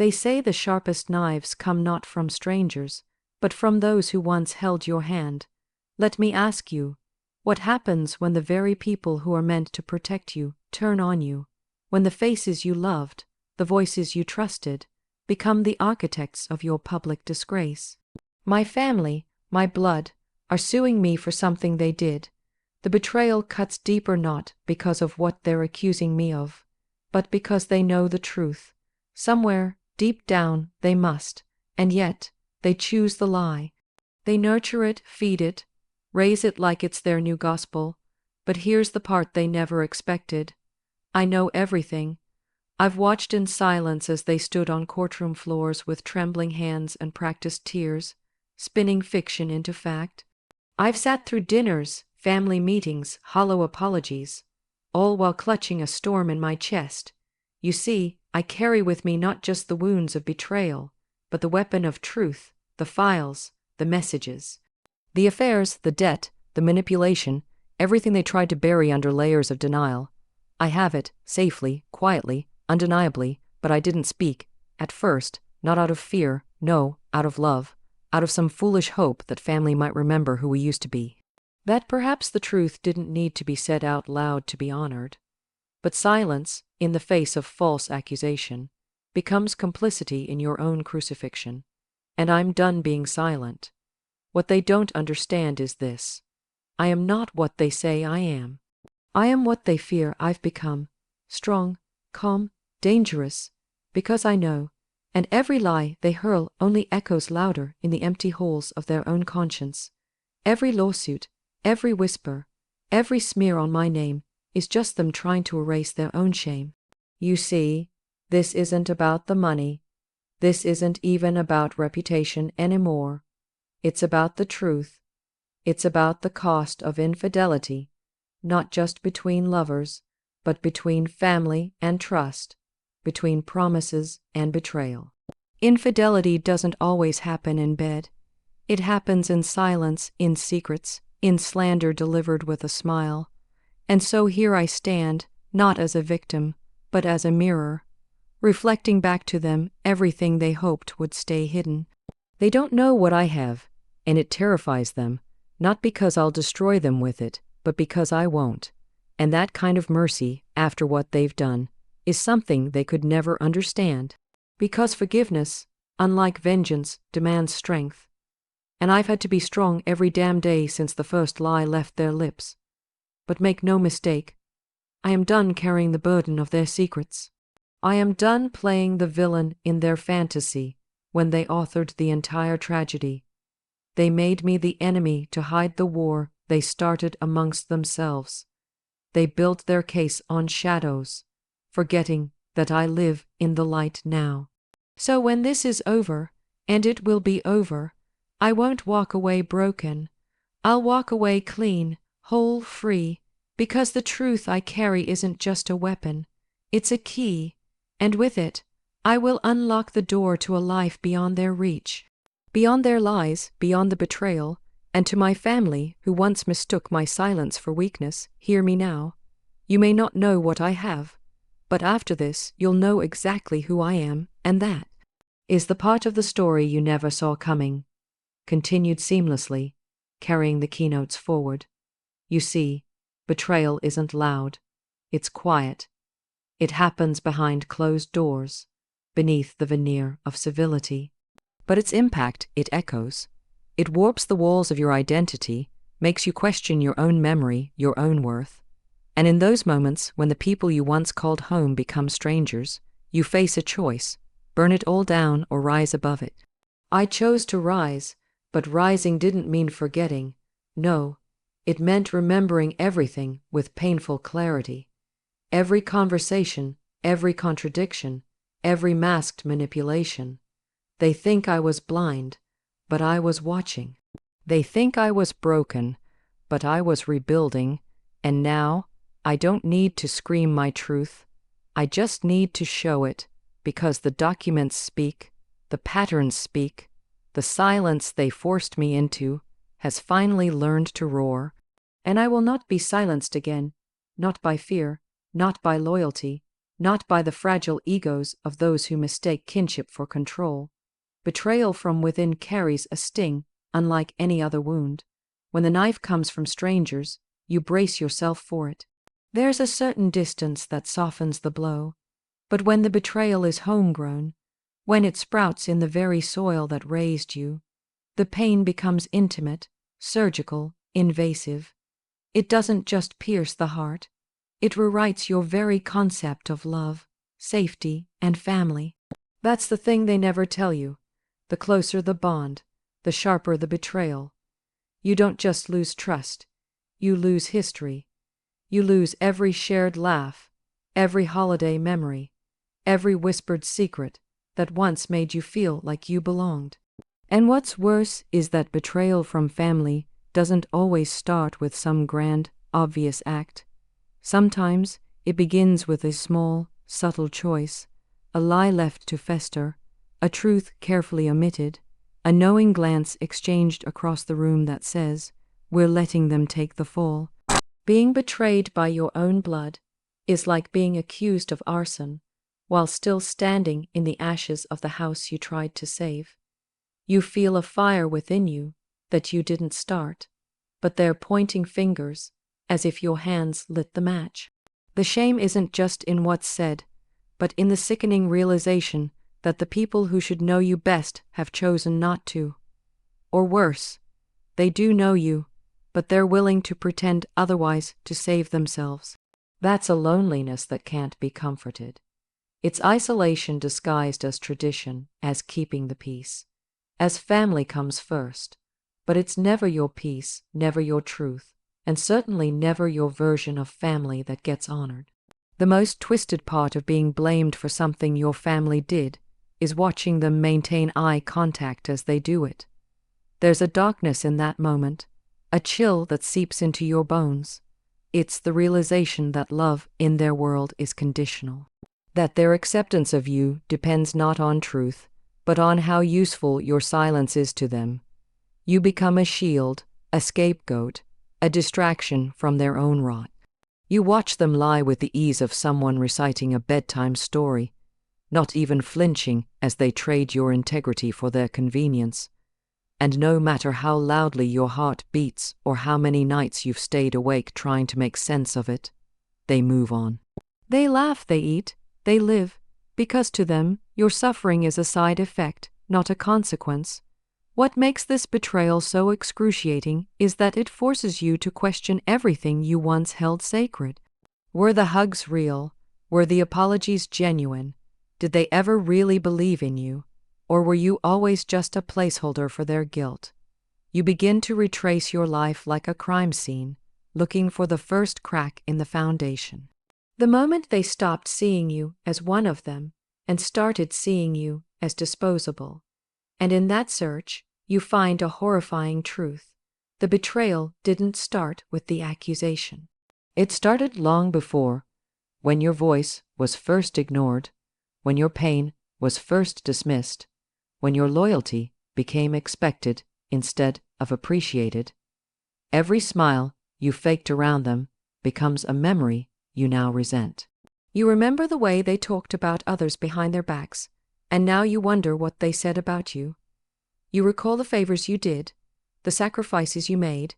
They say the sharpest knives come not from strangers, but from those who once held your hand. Let me ask you, what happens when the very people who are meant to protect you turn on you? When the faces you loved, the voices you trusted, become the architects of your public disgrace? My family, my blood, are suing me for something they did. The betrayal cuts deeper not because of what they're accusing me of, but because they know the truth. Somewhere, deep down, they must, and yet, they choose the lie. They nurture it, feed it, raise it like it's their new gospel. But here's the part they never expected. I know everything. I've watched in silence as they stood on courtroom floors with trembling hands and practiced tears, spinning fiction into fact. I've sat through dinners, family meetings, hollow apologies, all while clutching a storm in my chest. You see, I carry with me not just the wounds of betrayal, but the weapon of truth, the files, the messages. The affairs, the debt, the manipulation, everything they tried to bury under layers of denial. I have it, safely, quietly, undeniably, but I didn't speak, at first, not out of fear, no, out of love, out of some foolish hope that family might remember who we used to be. That perhaps the truth didn't need to be said out loud to be honored. But silence, in the face of false accusation, becomes complicity in your own crucifixion. And I'm done being silent. What they don't understand is this. I am not what they say I am. I am what they fear I've become. Strong, calm, dangerous, because I know, and every lie they hurl only echoes louder in the empty halls of their own conscience. Every lawsuit, every whisper, every smear on my name is just them trying to erase their own shame. You see, this isn't about the money. This isn't even about reputation anymore. It's about the truth. It's about the cost of infidelity, not just between lovers, but between family and trust, between promises and betrayal. Infidelity doesn't always happen in bed. It happens in silence, in secrets, in slander delivered with a smile. And so here I stand, not as a victim, but as a mirror, reflecting back to them everything they hoped would stay hidden. They don't know what I have, and it terrifies them, not because I'll destroy them with it, but because I won't. And that kind of mercy, after what they've done, is something they could never understand. Because forgiveness, unlike vengeance, demands strength. And I've had to be strong every damn day since the first lie left their lips. But make no mistake, I am done carrying the burden of their secrets. I am done playing the villain in their fantasy when they authored the entire tragedy. They made me the enemy to hide the war they started amongst themselves. They built their case on shadows, forgetting that I live in the light now. So when this is over, and it will be over, I won't walk away broken. I'll walk away clean, whole, free, because the truth I carry isn't just a weapon, it's a key, and with it, I will unlock the door to a life beyond their reach, beyond their lies, beyond the betrayal, and to my family who once mistook my silence for weakness, hear me now. You may not know what I have, but after this you'll know exactly who I am, and that is the part of the story you never saw coming. Continued seamlessly, carrying the keynotes forward. You see, betrayal isn't loud. It's quiet. It happens behind closed doors, beneath the veneer of civility. But its impact, it echoes. It warps the walls of your identity, makes you question your own memory, your own worth. And in those moments when the people you once called home become strangers, you face a choice: burn it all down or rise above it. I chose to rise, but rising didn't mean forgetting. No, it meant remembering everything with painful clarity. Every conversation, every contradiction, every masked manipulation. They think I was blind, but I was watching. They think I was broken, but I was rebuilding. And now, I don't need to scream my truth. I just need to show it, because the documents speak, the patterns speak, the silence they forced me into has finally learned to roar. And I will not be silenced again, not by fear, not by loyalty, not by the fragile egos of those who mistake kinship for control. Betrayal from within carries a sting unlike any other wound. When the knife comes from strangers, you brace yourself for it. There's a certain distance that softens the blow. But when the betrayal is homegrown, when it sprouts in the very soil that raised you, the pain becomes intimate, surgical, invasive. It doesn't just pierce the heart. It rewrites your very concept of love, safety, and family. That's the thing they never tell you. The closer the bond, the sharper the betrayal. You don't just lose trust. You lose history. You lose every shared laugh, every holiday memory, every whispered secret that once made you feel like you belonged. And what's worse is that betrayal from family doesn't always start with some grand, obvious act. Sometimes it begins with a small, subtle choice, a lie left to fester, a truth carefully omitted, a knowing glance exchanged across the room that says, "We're letting them take the fall." Being betrayed by your own blood is like being accused of arson while still standing in the ashes of the house you tried to save. You feel a fire within you that you didn't start, but they're pointing fingers as if your hands lit the match. The shame isn't just in what's said, but in the sickening realization that the people who should know you best have chosen not to. Or worse, they do know you, but they're willing to pretend otherwise to save themselves. That's a loneliness that can't be comforted. It's isolation disguised as tradition, as keeping the peace, as family comes first. But it's never your peace, never your truth, and certainly never your version of family that gets honored. The most twisted part of being blamed for something your family did is watching them maintain eye contact as they do it. There's a darkness in that moment, a chill that seeps into your bones. It's the realization that love in their world is conditional, that their acceptance of you depends not on truth, but on how useful your silence is to them. You become a shield, a scapegoat, a distraction from their own rot. You watch them lie with the ease of someone reciting a bedtime story, not even flinching as they trade your integrity for their convenience. And no matter how loudly your heart beats or how many nights you've stayed awake trying to make sense of it, they move on. They laugh, they eat, they live, because to them, your suffering is a side effect, not a consequence. What makes this betrayal so excruciating is that it forces you to question everything you once held sacred. Were the hugs real? Were the apologies genuine? Did they ever really believe in you? Or were you always just a placeholder for their guilt? You begin to retrace your life like a crime scene, looking for the first crack in the foundation. The moment they stopped seeing you as one of them and started seeing you as disposable. And in that search, you find a horrifying truth. The betrayal didn't start with the accusation. It started long before, when your voice was first ignored, when your pain was first dismissed, when your loyalty became expected instead of appreciated. Every smile you faked around them becomes a memory you now resent. You remember the way they talked about others behind their backs, and now you wonder what they said about you. You recall the favors you did, the sacrifices you made,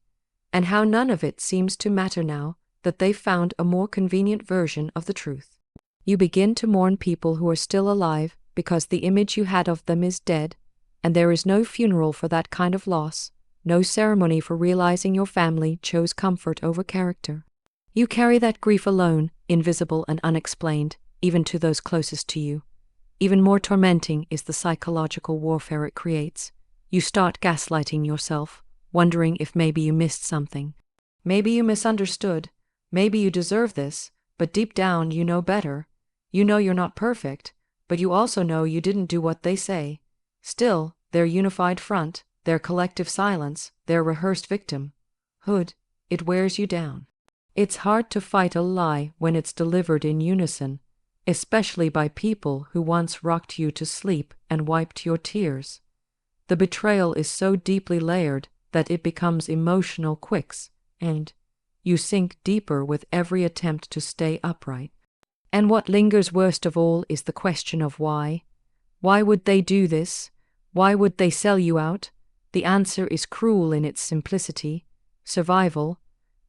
and how none of it seems to matter now that they've found a more convenient version of the truth. You begin to mourn people who are still alive because the image you had of them is dead, and there is no funeral for that kind of loss, no ceremony for realizing your family chose comfort over character. You carry that grief alone, invisible and unexplained, even to those closest to you. Even more tormenting is the psychological warfare it creates. You start gaslighting yourself, wondering if maybe you missed something. Maybe you misunderstood. Maybe you deserve this, but deep down you know better. You know you're not perfect, but you also know you didn't do what they say. Still, their unified front, their collective silence, their rehearsed victimhood, it wears you down. It's hard to fight a lie when it's delivered in unison, especially by people who once rocked you to sleep and wiped your tears. The betrayal is so deeply layered that it becomes emotional quicksand, and you sink deeper with every attempt to stay upright. And what lingers worst of all is the question of why. Why would they do this? Why would they sell you out? The answer is cruel in its simplicity: survival.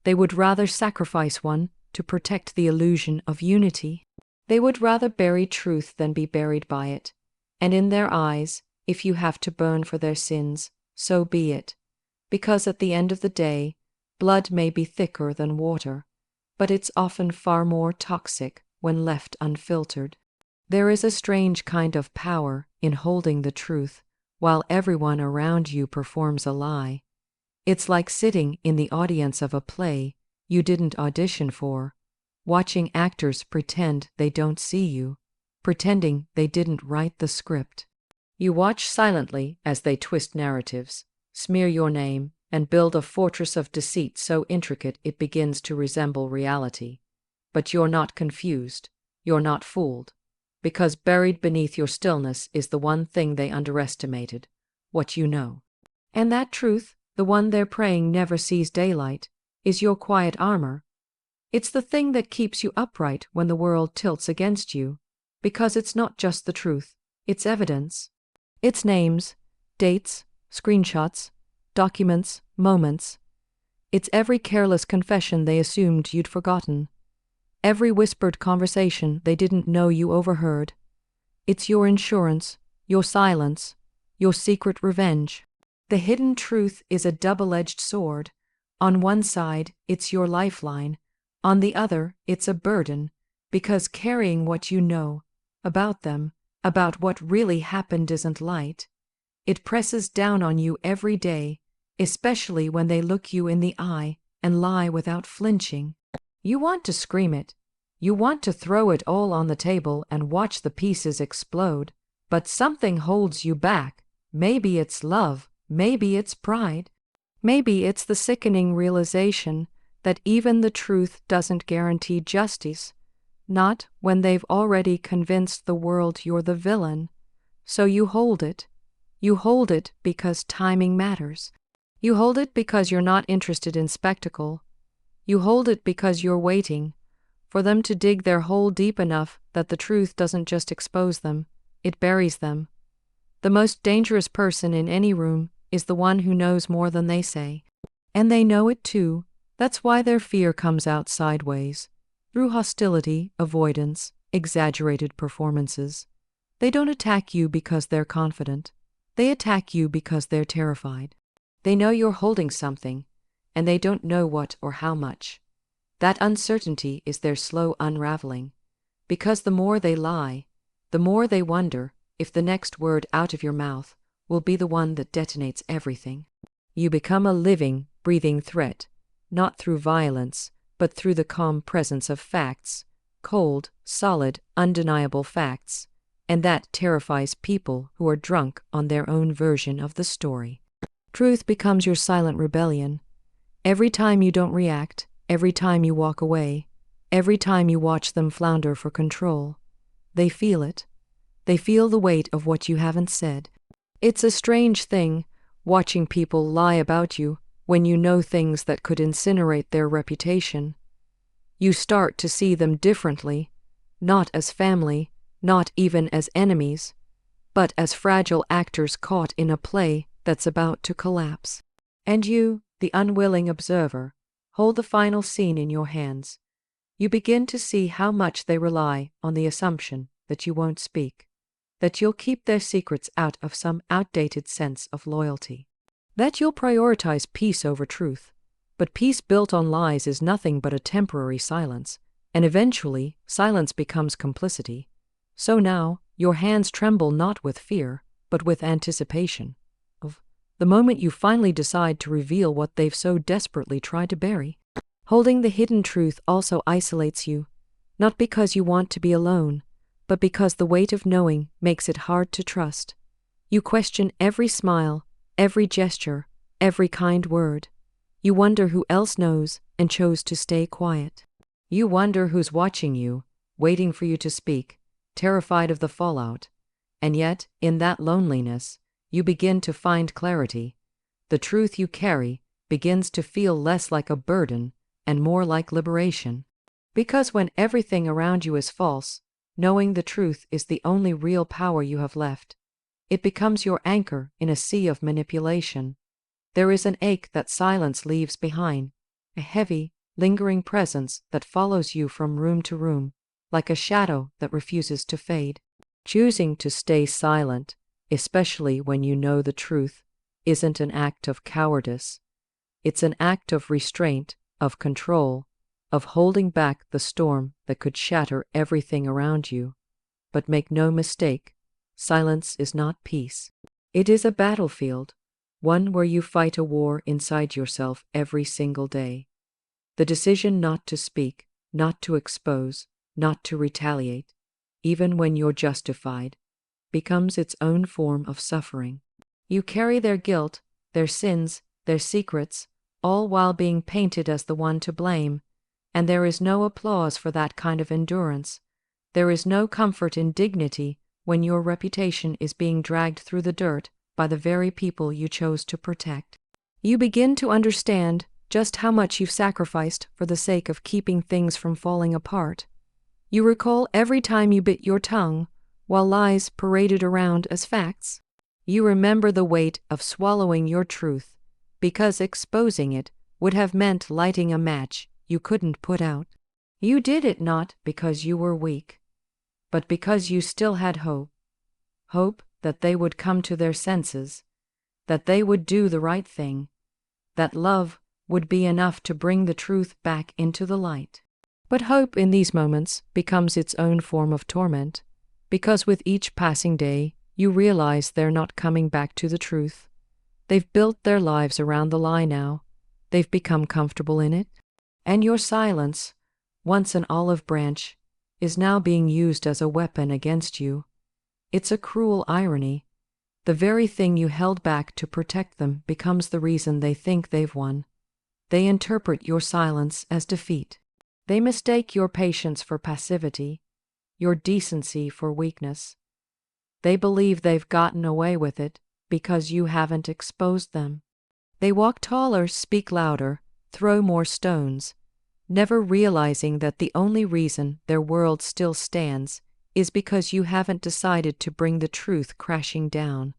They would rather sacrifice one to protect the illusion of unity. They would rather bury truth than be buried by it. And in their eyes, if you have to burn for their sins, so be it. Because at the end of the day, blood may be thicker than water, but it's often far more toxic when left unfiltered. There is a strange kind of power in holding the truth while everyone around you performs a lie. It's like sitting in the audience of a play you didn't audition for, watching actors pretend they don't see you, pretending they didn't write the script. You watch silently as they twist narratives, smear your name, and build a fortress of deceit so intricate it begins to resemble reality. But you're not confused, you're not fooled, because buried beneath your stillness is the one thing they underestimated: what you know. And that truth, the one they're praying never sees daylight, is your quiet armor. It's the thing that keeps you upright when the world tilts against you, because it's not just the truth, it's evidence. It's names, dates, screenshots, documents, moments. It's every careless confession they assumed you'd forgotten, every whispered conversation they didn't know you overheard. It's your insurance, your silence, your secret revenge. The hidden truth is a double-edged sword. On one side, it's your lifeline. On the other, it's a burden, because carrying what you know about them, about what really happened, isn't light. It presses down on you every day, especially when they look you in the eye and lie without flinching. You want to scream it. You want to throw it all on the table and watch the pieces explode, but something holds you back. Maybe it's love, maybe it's pride, maybe it's the sickening realization that even the truth doesn't guarantee justice, not when they've already convinced the world you're the villain. So you hold it. You hold it because timing matters. You hold it because you're not interested in spectacle. You hold it because you're waiting for them to dig their hole deep enough that the truth doesn't just expose them, it buries them. The most dangerous person in any room is the one who knows more than they say. And they know it too. That's why their fear comes out sideways, through hostility, avoidance, exaggerated performances. They don't attack you because they're confident. They attack you because they're terrified. They know you're holding something, and they don't know what or how much. That uncertainty is their slow unraveling, because the more they lie, the more they wonder if the next word out of your mouth will be the one that detonates everything. You become a living, breathing threat, not through violence, but through the calm presence of facts, cold, solid, undeniable facts, and that terrifies people who are drunk on their own version of the story. Truth becomes your silent rebellion. Every time you don't react, every time you walk away, every time you watch them flounder for control, they feel it. They feel the weight of what you haven't said. It's a strange thing, watching people lie about you when you know things that could incinerate their reputation. You start to see them differently, not as family, not even as enemies, but as fragile actors caught in a play that's about to collapse. And you, the unwilling observer, hold the final scene in your hands. You begin to see how much they rely on the assumption that you won't speak, that you'll keep their secrets out of some outdated sense of loyalty, that you'll prioritize peace over truth. But peace built on lies is nothing but a temporary silence, and eventually silence becomes complicity. So now, your hands tremble not with fear, but with anticipation of the moment you finally decide to reveal what they've so desperately tried to bury. Holding the hidden truth also isolates you, not because you want to be alone, but because the weight of knowing makes it hard to trust. You question every smile, every gesture, every kind word. You wonder who else knows and chose to stay quiet. You wonder who's watching you, waiting for you to speak, terrified of the fallout. And yet, in that loneliness, you begin to find clarity. The truth you carry begins to feel less like a burden and more like liberation. Because when everything around you is false, knowing the truth is the only real power you have left. It becomes your anchor in a sea of manipulation. There is an ache that silence leaves behind, a heavy, lingering presence that follows you from room to room, like a shadow that refuses to fade. Choosing to stay silent, especially when you know the truth, isn't an act of cowardice. It's an act of restraint, of control, of holding back the storm that could shatter everything around you. But make no mistake, silence is not peace. It is a battlefield, one where you fight a war inside yourself every single day. The decision not to speak, not to expose, not to retaliate, even when you're justified, becomes its own form of suffering. You carry their guilt, their sins, their secrets, all while being painted as the one to blame, and there is no applause for that kind of endurance. There is no comfort in dignity when your reputation is being dragged through the dirt by the very people you chose to protect. You begin to understand just how much you've sacrificed for the sake of keeping things from falling apart. You recall every time you bit your tongue, while lies paraded around as facts. You remember the weight of swallowing your truth, because exposing it would have meant lighting a match you couldn't put out. You did it not because you were weak, but because you still had hope. Hope that they would come to their senses, that they would do the right thing, that love would be enough to bring the truth back into the light. But hope in these moments becomes its own form of torment, because with each passing day you realize they're not coming back to the truth. They've built their lives around the lie now. They've become comfortable in it. And your silence, once an olive branch, is now being used as a weapon against you. It's a cruel irony. The very thing you held back to protect them becomes the reason they think they've won. They interpret your silence as defeat. They mistake your patience for passivity, your decency for weakness. They believe they've gotten away with it because you haven't exposed them. They walk taller, speak louder, throw more stones, never realizing that the only reason their world still stands is because you haven't decided to bring the truth crashing down.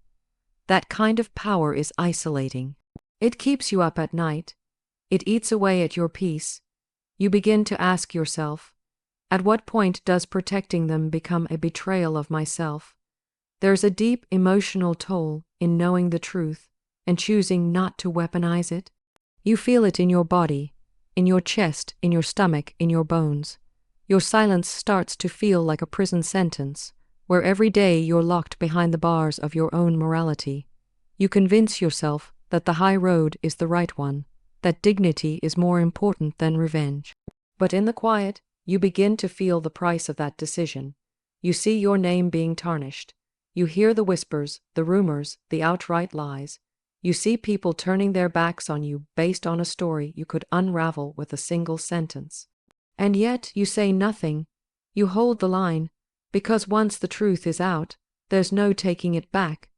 That kind of power is isolating. It keeps you up at night. It eats away at your peace. You begin to ask yourself, at what point does protecting them become a betrayal of myself? There's a deep emotional toll in knowing the truth and choosing not to weaponize it. You feel it in your body, in your chest, in your stomach, in your bones. Your silence starts to feel like a prison sentence, where every day you're locked behind the bars of your own morality. You convince yourself that the high road is the right one, that dignity is more important than revenge. But in the quiet, you begin to feel the price of that decision. You see your name being tarnished. You hear the whispers, the rumors, the outright lies. You see people turning their backs on you based on a story you could unravel with a single sentence. And yet you say nothing. You hold the line, because once the truth is out, there's no taking it back.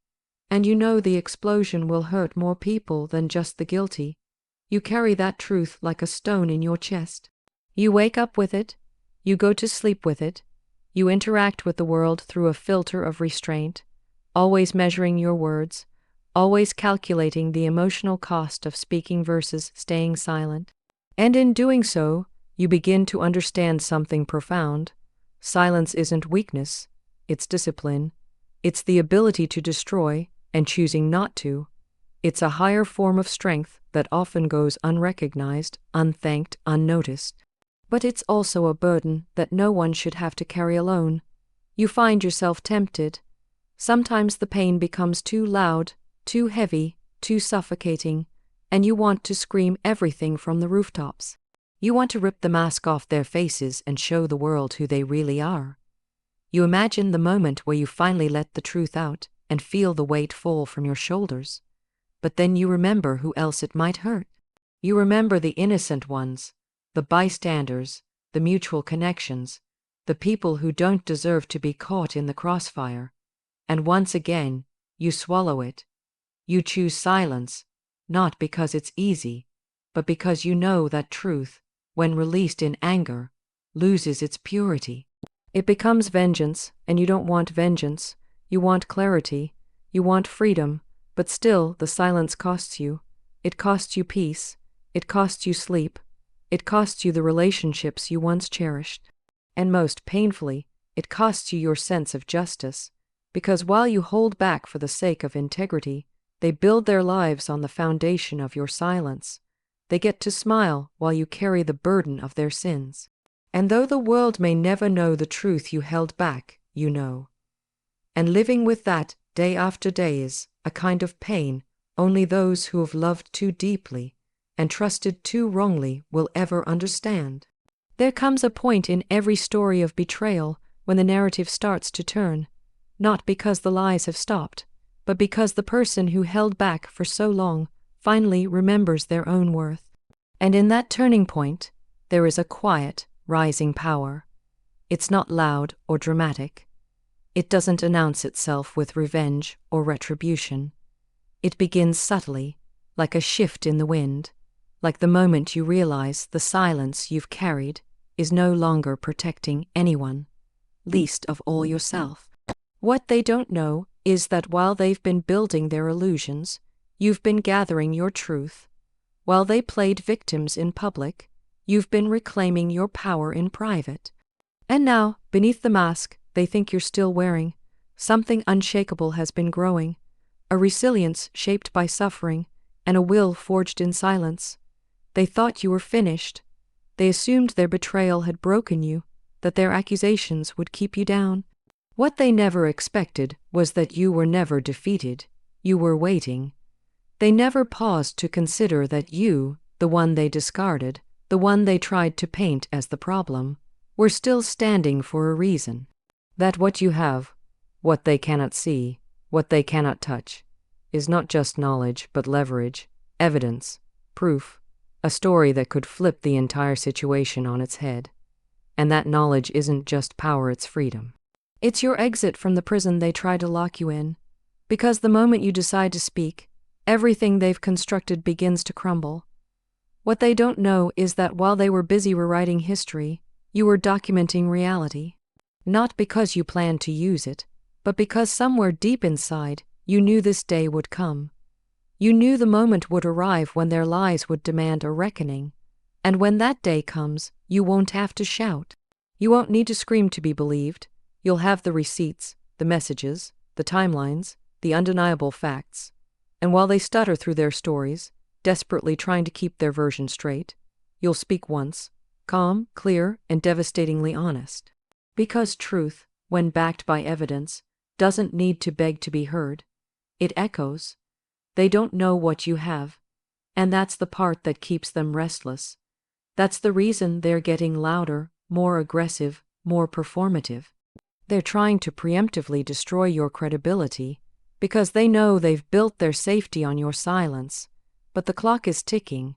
And you know the explosion will hurt more people than just the guilty. You carry that truth like a stone in your chest. You wake up with it. You go to sleep with it. You interact with the world through a filter of restraint, always measuring your words, always calculating the emotional cost of speaking versus staying silent. And in doing so, you begin to understand something profound. Silence isn't weakness, it's discipline. It's the ability to destroy and choosing not to. It's a higher form of strength that often goes unrecognized, unthanked, unnoticed. But it's also a burden that no one should have to carry alone. You find yourself tempted. Sometimes the pain becomes too loud, too heavy, too suffocating, and you want to scream everything from the rooftops. You want to rip the mask off their faces and show the world who they really are. You imagine the moment where you finally let the truth out and feel the weight fall from your shoulders. But then you remember who else it might hurt. You remember the innocent ones, the bystanders, the mutual connections, the people who don't deserve to be caught in the crossfire. And once again, you swallow it. You choose silence, not because it's easy, but because you know that truth, when released in anger, loses its purity. It becomes vengeance, and you don't want vengeance. You want clarity. You want freedom, but still the silence costs you. It costs you peace. It costs you sleep. It costs you the relationships you once cherished. And most painfully, it costs you your sense of justice, because while you hold back for the sake of integrity, they build their lives on the foundation of your silence. They get to smile while you carry the burden of their sins. And though the world may never know the truth you held back, you know. And living with that day after day is a kind of pain only those who have loved too deeply and trusted too wrongly will ever understand. There comes a point in every story of betrayal when the narrative starts to turn, not because the lies have stopped, but because the person who held back for so long finally remembers their own worth. And in that turning point, there is a quiet, rising power. It's not loud or dramatic. It doesn't announce itself with revenge or retribution. It begins subtly, like a shift in the wind, like the moment you realize the silence you've carried is no longer protecting anyone, least of all yourself. What they don't know is that while they've been building their illusions, you've been gathering your truth. While they played victims in public, you've been reclaiming your power in private. And now, beneath the mask they think you're still wearing, something unshakable has been growing, a resilience shaped by suffering, and a will forged in silence. They thought you were finished. They assumed their betrayal had broken you, that their accusations would keep you down. What they never expected was that you were never defeated. You were waiting. They never paused to consider that you, the one they discarded, the one they tried to paint as the problem, were still standing for a reason. That what you have, what they cannot see, what they cannot touch, is not just knowledge but leverage, evidence, proof, a story that could flip the entire situation on its head. And that knowledge isn't just power, it's freedom. It's your exit from the prison they try to lock you in, because the moment you decide to speak, everything they've constructed begins to crumble. What they don't know is that while they were busy rewriting history, you were documenting reality. Not because you planned to use it, but because somewhere deep inside, you knew this day would come. You knew the moment would arrive when their lies would demand a reckoning. And when that day comes, you won't have to shout. You won't need to scream to be believed. You'll have the receipts, the messages, the timelines, the undeniable facts. And while they stutter through their stories, desperately trying to keep their version straight, you'll speak once, calm, clear, and devastatingly honest. Because truth, when backed by evidence, doesn't need to beg to be heard. It echoes. They don't know what you have, and that's the part that keeps them restless. That's the reason they're getting louder, more aggressive, more performative. They're trying to preemptively destroy your credibility because they know they've built their safety on your silence. But the clock is ticking.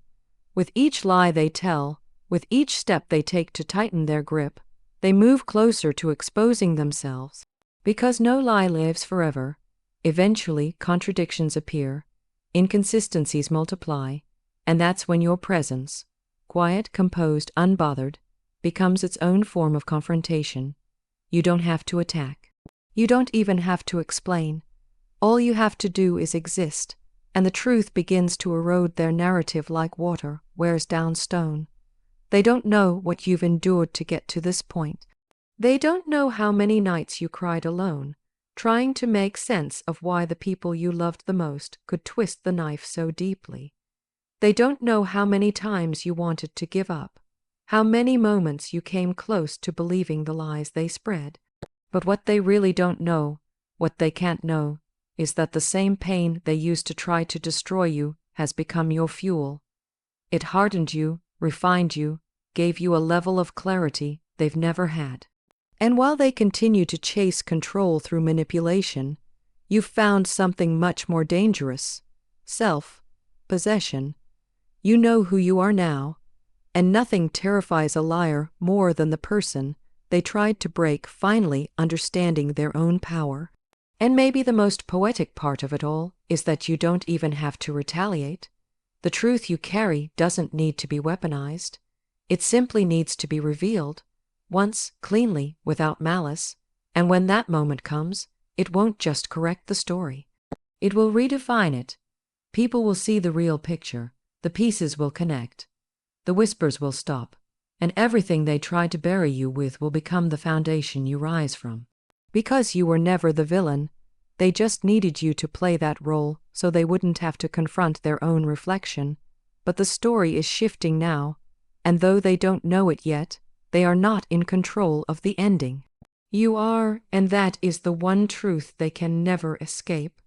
With each lie they tell, with each step they take to tighten their grip, they move closer to exposing themselves. Because no lie lives forever, eventually contradictions appear, inconsistencies multiply, and that's when your presence, quiet, composed, unbothered, becomes its own form of confrontation. You don't have to attack. You don't even have to explain. All you have to do is exist, and the truth begins to erode their narrative like water wears down stone. They don't know what you've endured to get to this point. They don't know how many nights you cried alone, trying to make sense of why the people you loved the most could twist the knife so deeply. They don't know how many times you wanted to give up, how many moments you came close to believing the lies they spread. But what they really don't know, what they can't know, is that the same pain they used to try to destroy you has become your fuel. It hardened you, refined you, gave you a level of clarity they've never had. And while they continue to chase control through manipulation, you've found something much more dangerous: self-possession. You know who you are now, and nothing terrifies a liar more than the person they tried to break finally understanding their own power. And maybe the most poetic part of it all is that you don't even have to retaliate. The truth you carry doesn't need to be weaponized. It simply needs to be revealed, once, cleanly, without malice, and when that moment comes, it won't just correct the story. It will redefine it. People will see the real picture, the pieces will connect, the whispers will stop, and everything they tried to bury you with will become the foundation you rise from. Because you were never the villain, they just needed you to play that role so they wouldn't have to confront their own reflection. But the story is shifting now, and though they don't know it yet, they are not in control of the ending. You are, and that is the one truth they can never escape.